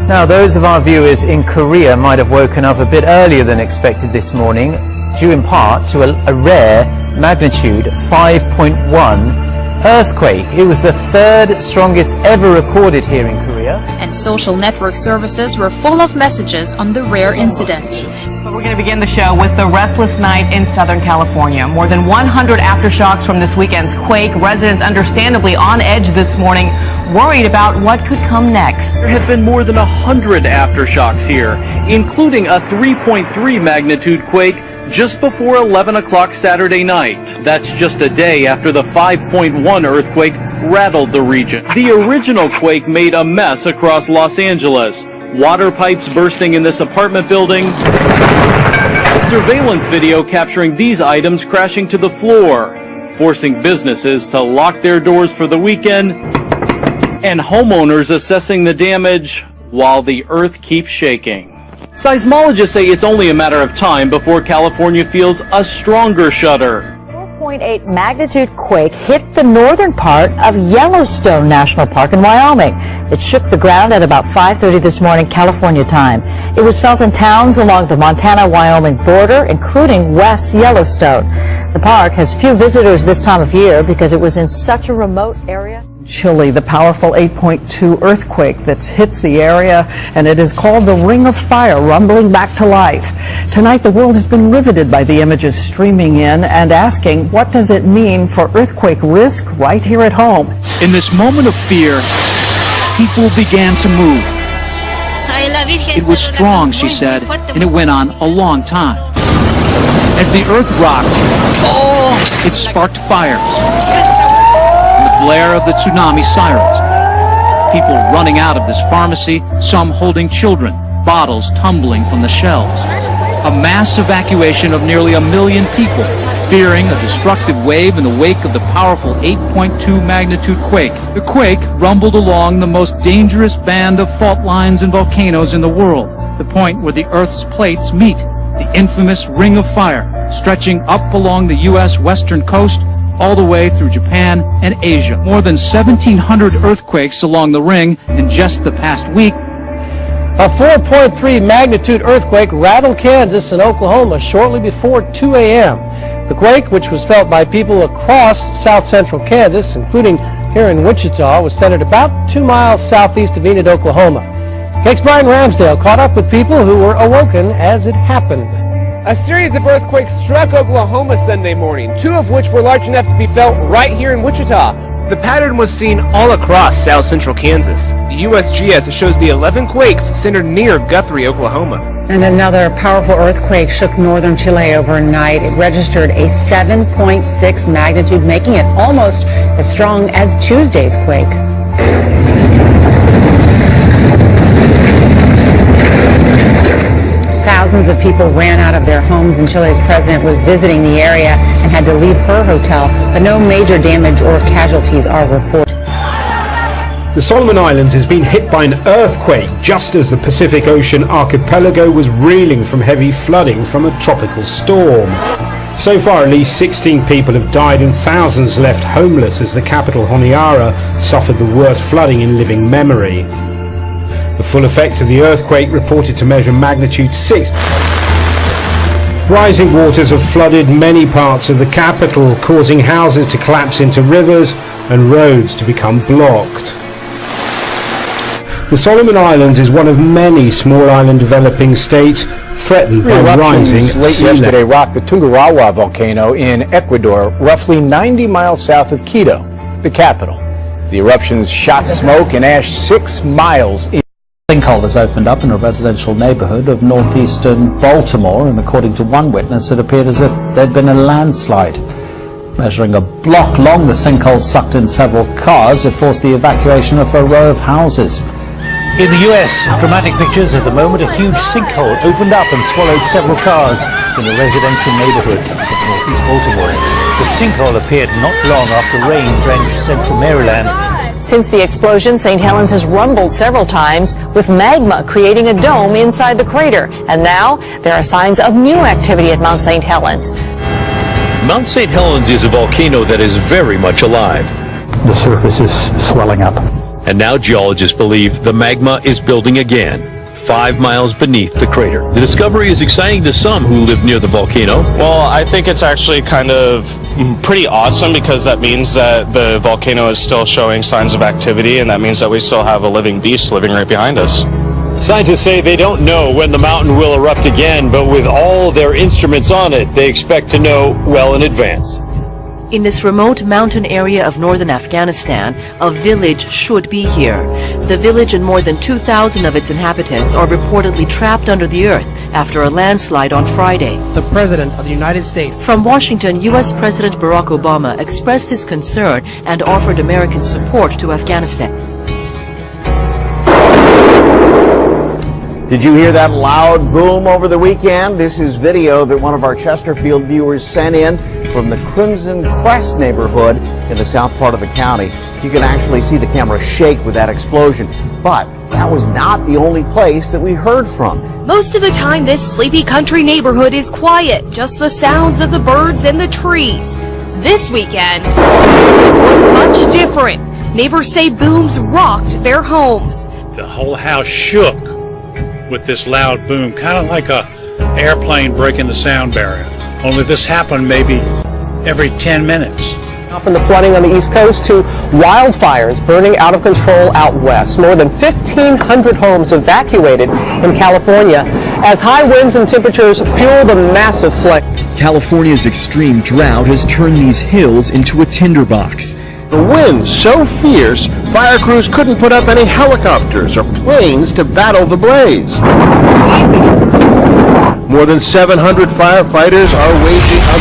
Now, those of our viewers in Korea might have woken up a bit earlier than expected this morning, due in part to a rare magnitude 5.1 earthquake. It was the third strongest ever recorded here in Korea. And social network services were full of messages on the rare incident. But we're going to begin the show with the restless night in Southern California. More than 100 aftershocks from this weekend's quake. Residents understandably on edge this morning, worried about what could come next. There have been more than 100 aftershocks here, including a 3.3 magnitude quake just before 11 o'clock Saturday night. That's just a day after the 5.1 earthquake rattled the region. The original quake made a mess across Los Angeles. Water pipes bursting in this apartment building. Surveillance video capturing these items crashing to the floor, forcing businesses to lock their doors for the weekend, and homeowners assessing the damage while the earth keeps shaking. Seismologists say it's only a matter of time before California feels a stronger shudder. 4.8 magnitude quake hit the northern part of Yellowstone National Park in Wyoming. It shook the ground at about 5:30 this morning, California time. It was felt in towns along the Montana-Wyoming border, including West Yellowstone. The park has few visitors this time of year because it was in such a remote area. Chile, the powerful 8.2 earthquake that's hit the area, and it is called the Ring of Fire, rumbling back to life. Tonight, the world has been riveted by the images streaming in and asking, what does it mean for earthquake risk right here at home? In this moment of fear, people began to move. It was strong, she said, and it went on a long time. As the earth rocked, it sparked fires. Blare of the tsunami sirens. People running out of this pharmacy, some holding children, bottles tumbling from the shelves. A mass evacuation of nearly 1 million people, fearing a destructive wave in the wake of the powerful 8.2 magnitude quake. The quake rumbled along the most dangerous band of fault lines and volcanoes in the world, the point where the Earth's plates meet, the infamous Ring of Fire, stretching up along the U.S. western coast all the way through Japan and Asia. More than 1,700 earthquakes along the ring in just the past week. A 4.3 magnitude earthquake rattled Kansas and Oklahoma shortly before 2 a.m. The quake, which was felt by people across south-central Kansas, including here in Wichita, was centered about 2 miles southeast of Enid, Oklahoma. KAKE's Brian Ramsdale caught up with people who were awoken as it happened. A series of earthquakes struck Oklahoma Sunday morning, 2 of which were large enough to be felt right here in Wichita. The pattern was seen all across south-central Kansas. The USGS shows the 11 quakes centered near Guthrie, Oklahoma. And another powerful earthquake shook northern Chile overnight. It registered a 7.6 magnitude, making it almost as strong as Tuesday's quake. Thousands of people ran out of their homes, and Chile's president was visiting the area and had to leave her hotel, but no major damage or casualties are reported. The Solomon Islands has been hit by an earthquake just as the Pacific Ocean archipelago was reeling from heavy flooding from a tropical storm. So far, at least 16 people have died and thousands left homeless as the capital, Honiara, suffered the worst flooding in living memory. The full effect of the earthquake, reported to measure magnitude 6. Rising waters have flooded many parts of the capital, causing houses to collapse into rivers and roads to become blocked. The Solomon Islands is one of many small island developing states threatened by rising sea late yesterday rocked the Tungurahua volcano in Ecuador, roughly 90 miles south of Quito, the capital. The eruptions shot smoke and ash 6 miles in. Sinkhole has opened up in a residential neighborhood of northeastern Baltimore, and according to one witness, it appeared as if there'd been a landslide. Measuring a block long, the sinkhole sucked in several cars. It forced the evacuation of a row of houses. In the US, dramatic pictures of the moment a huge sinkhole opened up and swallowed several cars in a residential neighborhood of northeast Baltimore. The sinkhole appeared not long after rain drenched central Maryland. Since the explosion, St. Helens has rumbled several times, with magma creating a dome inside the crater. And now there are signs of new activity at Mount St. Helens. Mount St. Helens is a volcano that is very much alive. The surface is swelling up. And now geologists believe the magma is building again, 5 miles beneath the crater. The discovery is exciting to some who live near the volcano. Well, I think it's actually kind of pretty awesome because that means that the volcano is still showing signs of activity, and that means that we still have a living beast living right behind us. Scientists say they don't know when the mountain will erupt again, but with all their instruments on it, they expect to know well in advance. In this remote mountain area of northern Afghanistan, a village should be here. The village and more than 2,000 of its inhabitants are reportedly trapped under the earth after a landslide on Friday. The President of the United States. From Washington, U.S. President Barack Obama expressed his concern and offered American support to Afghanistan. Did you hear that loud boom over the weekend? This is video that one of our Chesterfield viewers sent in from the Crimson Crest neighborhood in the south part of the county. You can actually see the camera shake with that explosion. But that was not the only place that we heard from. Most of the time, this sleepy country neighborhood is quiet, just the sounds of the birds and the trees. This weekend was much different. Neighbors say booms rocked their homes. The whole house shook with this loud boom, kind of like a airplane breaking the sound barrier. Only this happened maybe every 10 minutes. From the flooding on the East Coast to wildfires burning out of control out west. More than 1,500 homes evacuated in California as high winds and temperatures fuel the massive flood. California's extreme drought has turned these hills into a tinderbox. The wind so fierce, fire crews couldn't put up any helicopters or planes to battle the blaze. More than 700 firefighters are waging a